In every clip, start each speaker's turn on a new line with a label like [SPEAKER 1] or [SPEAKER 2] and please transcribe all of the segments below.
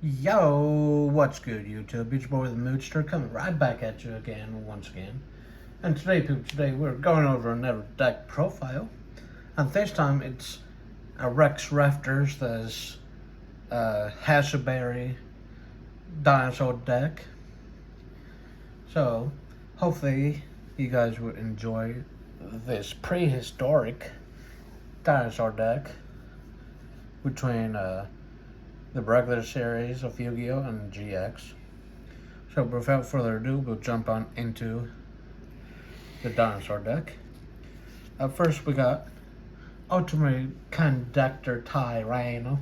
[SPEAKER 1] Yo, what's good, YouTube? It's your boy the Moodster coming right back at you again, once again. And today we're going over another deck profile. And this time it's a Rex Raptors, this Hasselberry dinosaur deck. So, hopefully you guys would enjoy this prehistoric dinosaur deck between the regular series of Yu-Gi-Oh! And GX. So without further ado, we'll jump on into the dinosaur deck. Up first we got Ultimate Conductor Tyranno.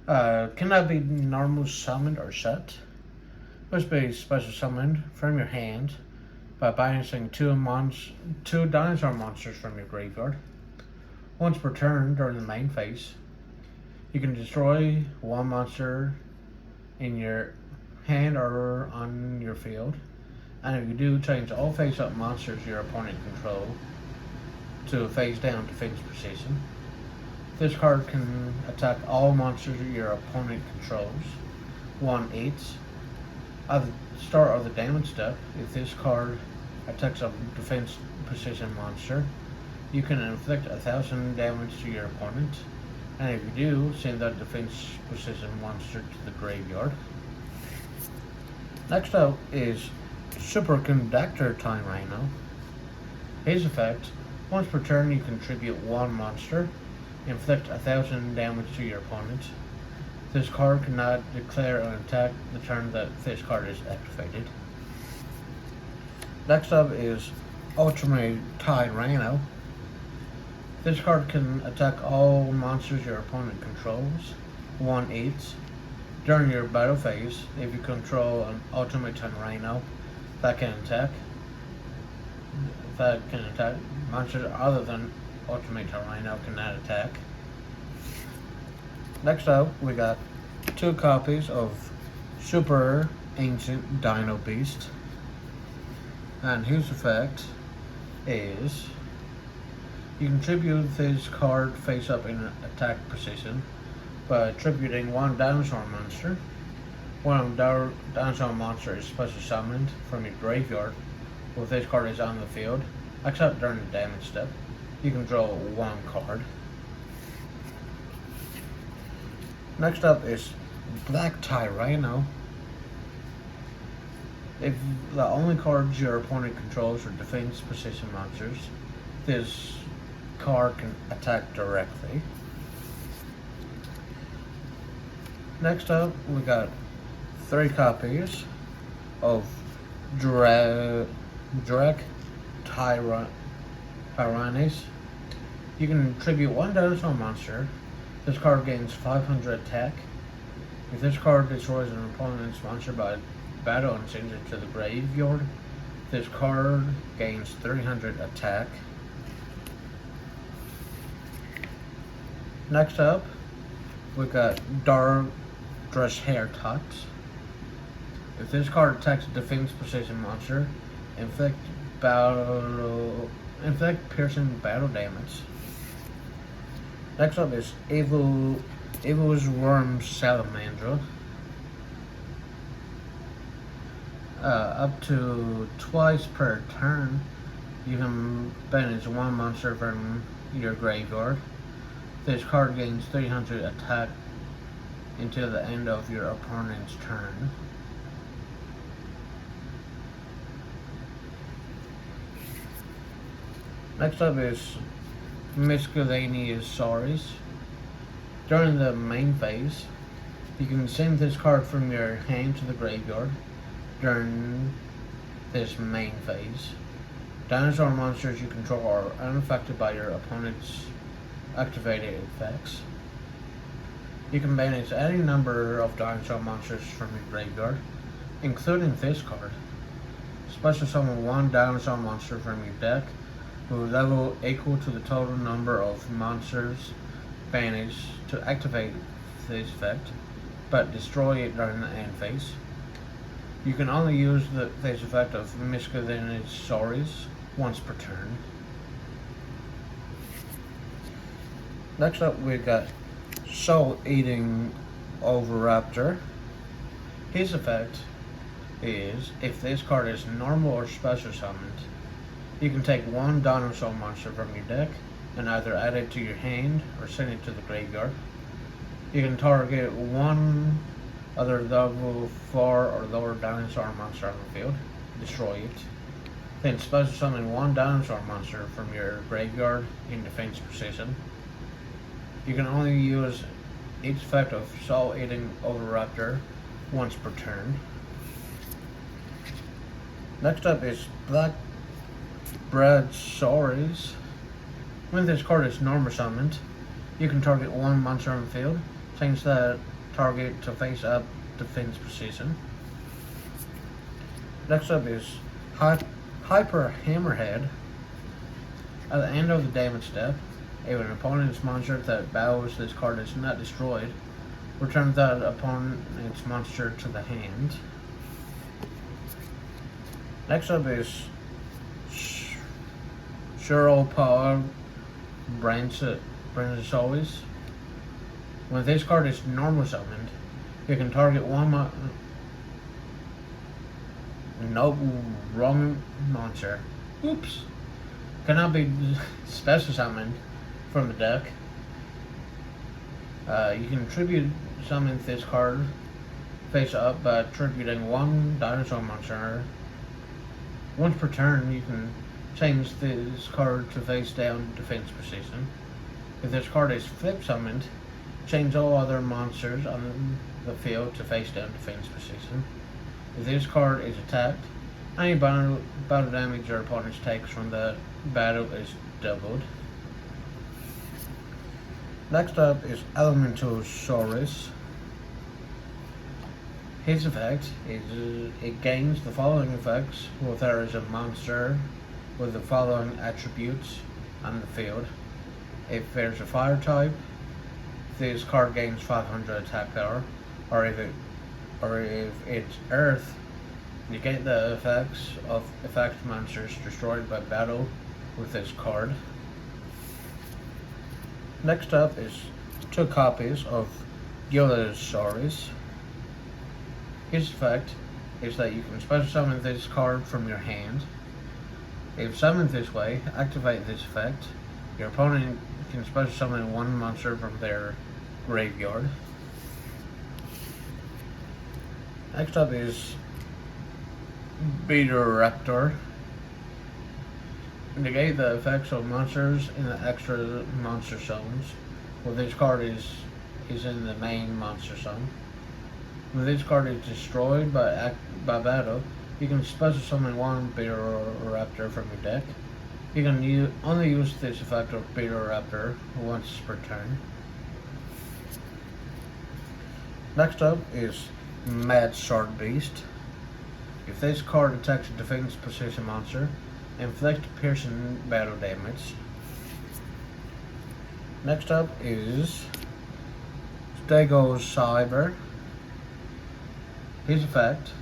[SPEAKER 1] Cannot be normal summoned or set. Must be special summoned from your hand by balancing two dinosaur monsters from your graveyard. Once per turn during the main phase, you can destroy one monster in your hand or on your field. And if you do, change all face-up monsters your opponent control to a face-down defense position. This card can attack all monsters your opponent controls, 1/8. At the start of the damage step, if this card attacks a defense position monster, you can inflict 1,000 damage to your opponent. And if you do, send that defense position monster to the graveyard. Next up is Superconductor Tyranno. His effect: once per turn you contribute one monster, inflict 1,000 damage to your opponent. This card cannot declare an attack the turn that this card is activated. Next up is Ultimate Tyranno. This card can attack all monsters your opponent controls, 1/8. During your battle phase, if you control an Ultimate Tyranno that can attack monsters other than Ultimate Tyranno cannot attack. Next up, we got two copies of Super Ancient Dino Beast, and his effect is: you contribute this card face up in an attack position by attributing one dinosaur monster. One dinosaur monster is special summoned from your graveyard while this card is on the field, except during the damage step. You can draw one card. Next up is Black Tyranno. If the only cards your opponent controls are defense position monsters, this card can attack directly. Next up, we got three copies of Drag Tyrannis. You can tribute one dinosaur monster. This card gains 500 attack. If this card destroys an opponent's monster by battle and sends it to the graveyard, this card gains 300 attack. Next up, we got Dark Dress Hair Tots. If this card attacks a defense position monster, inflict piercing battle damage. Next up is Evil's Worm Salamandra. Up to twice per turn, you can banish one monster from your graveyard. This card gains 300 attack until the end of your opponent's turn. Next up is Miscellaneous Sorries. During the main phase, you can send this card from your hand to the graveyard during this main phase. Dinosaur monsters you control are unaffected by your opponent's activated effects. You can banish any number of dinosaur monsters from your graveyard, including this card. Special summon one dinosaur monster from your deck with level equal to the total number of monsters banished to activate this effect, but destroy it during the end phase. You can only use this effect of Miscellaneous Sorries once per turn. Next up, we got Soul Eating over Raptor. His effect is, if this card is normal or special summoned, you can take one dinosaur monster from your deck and either add it to your hand or send it to the graveyard. You can target one other level 4 or lower dinosaur monster on the field, destroy it. Then special summon one dinosaur monster from your graveyard in defense position. You can only use each effect of Soul Eating Oviraptor once per turn. Next up is Black Bradsaurus. When this card is normal summoned, you can target one monster on the field, change that target to face up defense position. Next up is Hyper Hammerhead. At the end of the damage step, if an opponent's monster that battles this card is not destroyed, return that opponent's monster to the hand. Next up is Power Bradsaurus. When this card is normal summoned, you can target one wrong monster. Oops. Cannot be special summoned from the deck. You can tribute summon this card face up by tributing one dinosaur monster. Once per turn, you can change this card to face down defense position. If this card is flip summoned, change all other monsters on the field to face down defense position. If this card is attacked, any battle damage your opponent takes from the battle is doubled. Next up is Elementosaurus. His effect is it gains the following effects if there is a monster with the following attributes on the field. If there's a fire type, this card gains 500 attack power, or if it's earth, negate the effects of effect monsters destroyed by battle with this card. Next up is 2 copies of Gildosaurus. His effect is that you can special summon this card from your hand. If summoned this way, activate this effect. Your opponent can special summon one monster from their graveyard. Next up is Raptor. Negate the effects of monsters in the extra monster zones. Well, this card is in the main monster zone. When this card is destroyed by battle, you can special summon one Raptor from your deck. You can only use this effect of Raptor once per turn. Next up is Mad Sword Beast. If this card attacks a defense position monster, inflict piercing battle damage. Next up is Stegosaurus. His effect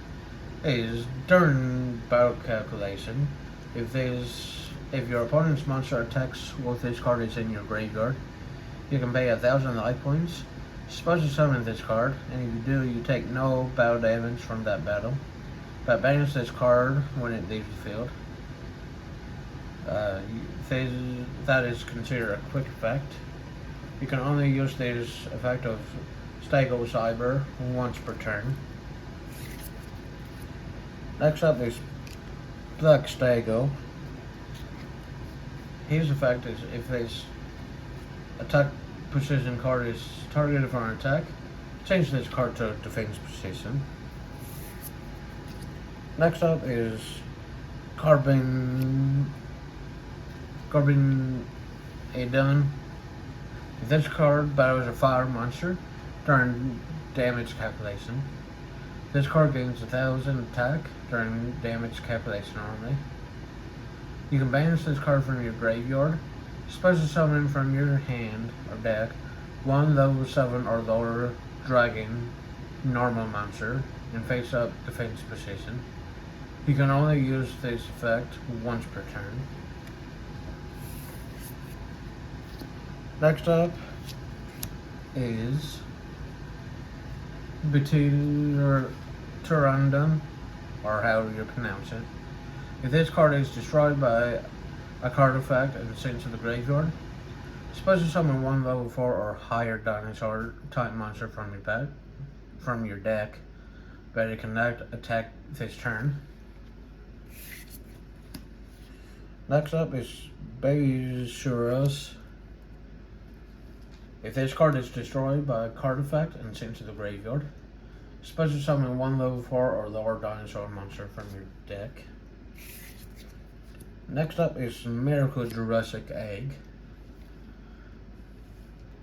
[SPEAKER 1] is during battle calculation. If your opponent's monster attacks while this card is in your graveyard, you can pay 1,000 life points, special summon this card, and if you do, you take no battle damage from that battle. But banish this card when it leaves the field. That is considered a quick effect. You can only use this effect of Stegosaurus once per turn. Next up is Black Stego. His effect is if this attack position card is targeted for an attack, change this card to defense position. Next up is Carbon Adon. If this card battles a fire monster during damage calculation, this card gains 1,000 attack during damage calculation only. You can banish this card from your graveyard, special summon from your hand or deck one level 7 or lower dragon normal monster in face up defense position. You can only use this effect once per turn. Next up is Turandon, or however you pronounce it. If this card is destroyed by a card effect and sent to the graveyard, special summon one level 4 or higher dinosaur type monster from your deck. Better connect attack this turn. Next up is Babysaurus. If this card is destroyed by a card effect and sent to the graveyard, special summon one level 4 or lower dinosaur monster from your deck. Next up is Miracle Jurassic Egg.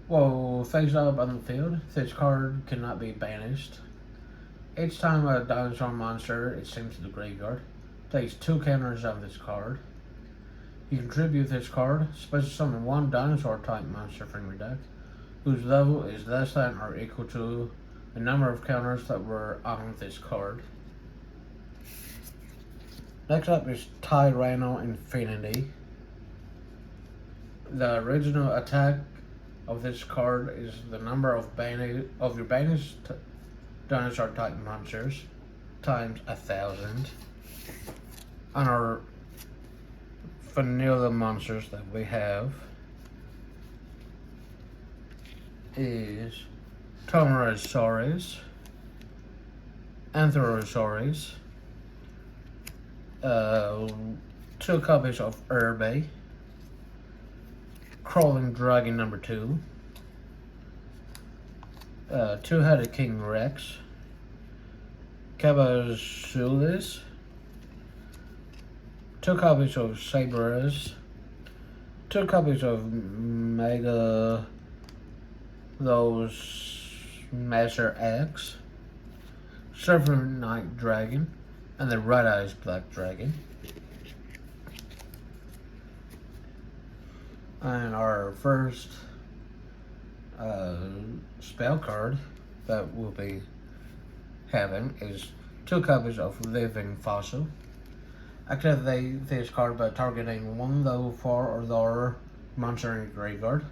[SPEAKER 1] While face up on the field, this card cannot be banished. Each time a dinosaur monster is sent to the graveyard, takes 2 counters on this card. You contribute this card, special summon one dinosaur type monster from your deck, whose level is less than or equal to the number of counters that were on this card. Next up is Tyranno Infinity. The original attack of this card is the number of your banished dinosaur type monsters times 1,000. On our vanilla monsters that we have is Tomorosaurus, Ankylosaurus, 2 copies of Herbe, Crawling Dragon number 2, 2-headed King Rex, Cabazulis, 2 copies of Cerberus, 2 copies of Master X, Surfer Night Dragon, and the Red Eyes Black Dragon. And our first spell card that we'll be having is 2 copies of Living Fossil. Activate this card by targeting one level 4 or lower monster in your graveyard.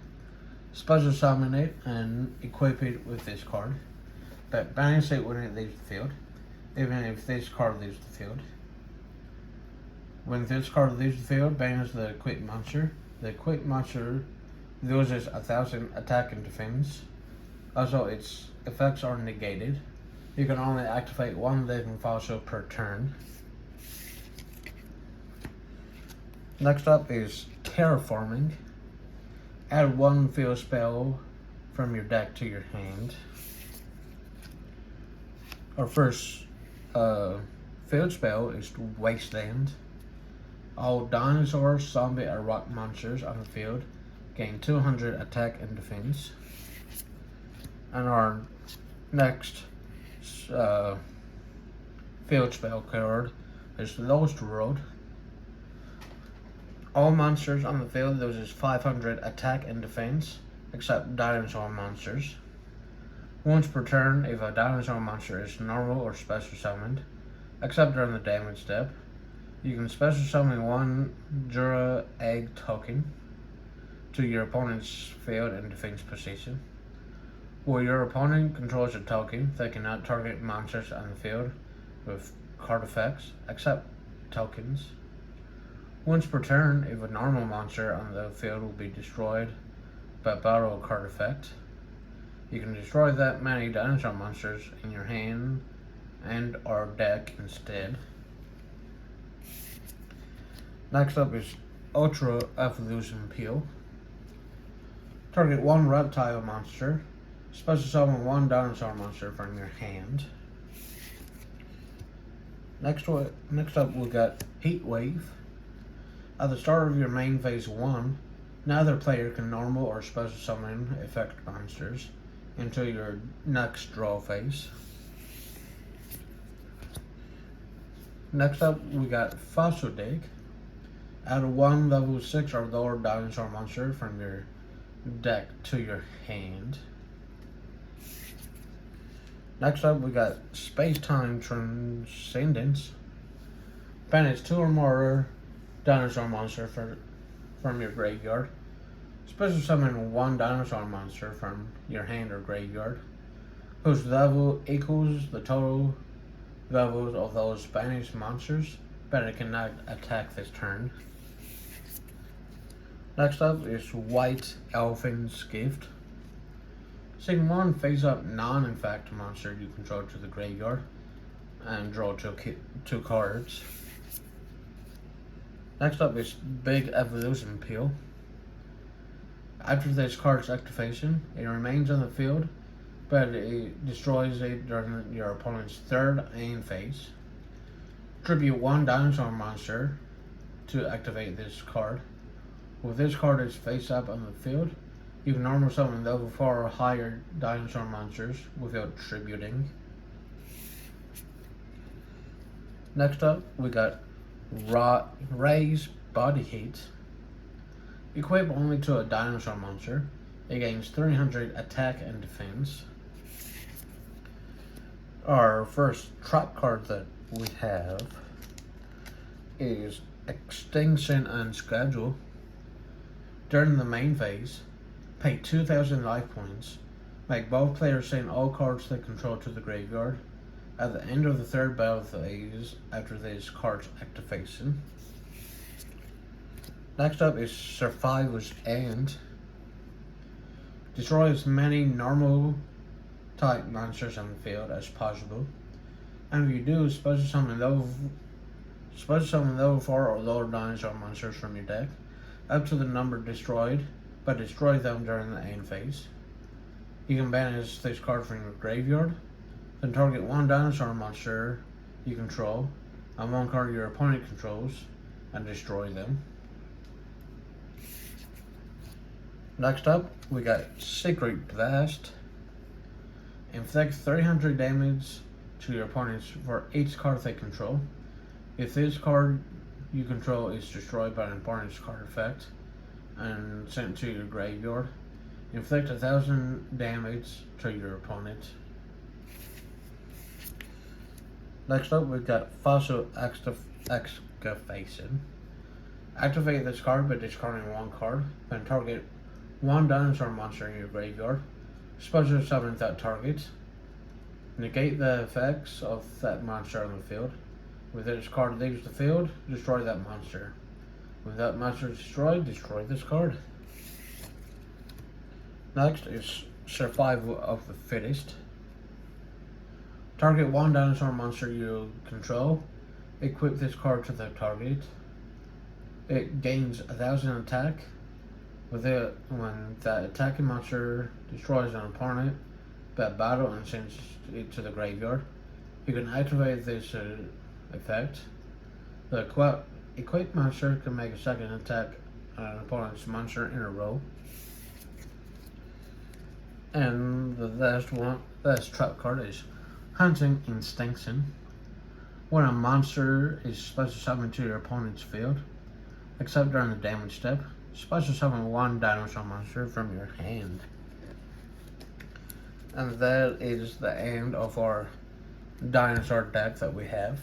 [SPEAKER 1] Special summon it and equip it with this card, but banish it when it leaves the field, even if this card leaves the field. When this card leaves the field, banish the equipped monster. The equipped monster loses 1,000 attack and defense. Also, its effects are negated. You can only activate 1 living fossil per turn. Next up is Terraforming. Add 1 field spell from your deck to your hand. Our first field spell is Wasteland. All dinosaur, zombie, or rock monsters on the field gain 200 attack and defense. And our next field spell card is Lost World. All monsters on the field loses 500 attack and defense, except dinosaur monsters. Once per turn, if a dinosaur monster is normal or special summoned, except during the damage step, you can special summon 1 Jura Egg token to your opponent's field and defense position. While your opponent controls a token, they cannot target monsters on the field with card effects, except tokens. Once per turn, if a normal monster on the field will be destroyed by battle card effect, you can destroy that many dinosaur monsters in your hand and or deck instead. Next up is Ultra Evolution Peel. Target 1 reptile monster. Special summon 1 dinosaur monster from your hand. Next up we got Heat Wave. At the start of your main phase 1, neither player can normal or special summon effect monsters until your next draw phase. Next up we got Fossil Dig. Add 1 level 6 or lower dinosaur monster from your deck to your hand. Next up we got Space-Time Transcendence. Banish 2 or more dinosaur monster from your graveyard. Special summon 1 dinosaur monster from your hand or graveyard. whose level equals the total levels of those Spanish monsters, but it cannot attack this turn. Next up is White Elfin's Gift. Sing one face-up non-infect monster you control to the graveyard and draw two cards. Next up is Big Evolution Peel. After this card's activation, it remains on the field, but it destroys it during your opponent's third end phase. Tribute one dinosaur monster to activate this card. With this card is face up on the field, you can normal summon level 4 or higher dinosaur monsters without tributing. Next up, we got Raise Body Heat. Equip only to a dinosaur monster. It gains 300 attack and defense. Our first trap card that we have is Extinction and Schedule. During the main phase, pay 2,000 life points. Make both players send all cards they control to the graveyard at the end of the third battle phase after this card's activation. Next up is Survivor's End. Destroy as many normal type monsters on the field as possible. And if you do, special summon level 4 or lower dinosaur monsters from your deck up to the number destroyed, but destroy them during the end phase. You can banish this card from your graveyard, then target one dinosaur monster you control and one card your opponent controls and destroy them. Next up, we got Secret Blast. Inflict 300 damage to your opponents for each card they control. If this card you control is destroyed by an opponent's card effect and sent to your graveyard, inflict 1,000 damage to your opponent. Next up, we've got Fossil Excavation. Activate this card by discarding one card, then target one dinosaur monster in your graveyard. Special summon that target. Negate the effects of that monster on the field. When this card leaves the field, destroy that monster. When that monster is destroyed, destroy this card. Next is Survival of the Fittest. Target one dinosaur monster you control. Equip this card to the target. It gains 1,000 attack. When that attacking monster destroys an opponent at battle and sends it to the graveyard, you can activate this effect. The equipped monster can make a second attack on an opponent's monster in a row. And the last trap card is Hunting Extinction. When a monster is special summoned to your opponent's field, except during the damage step, special summon one dinosaur monster from your hand. And that is the end of our dinosaur deck that we have.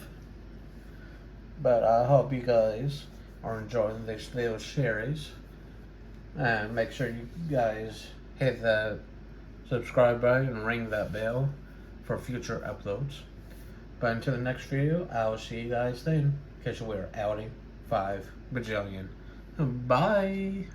[SPEAKER 1] But I hope you guys are enjoying this little series. And make sure you guys hit the subscribe button and ring that bell for future uploads. But until the next video, I will see you guys then. Because we're outing 5 bajillion. Bye.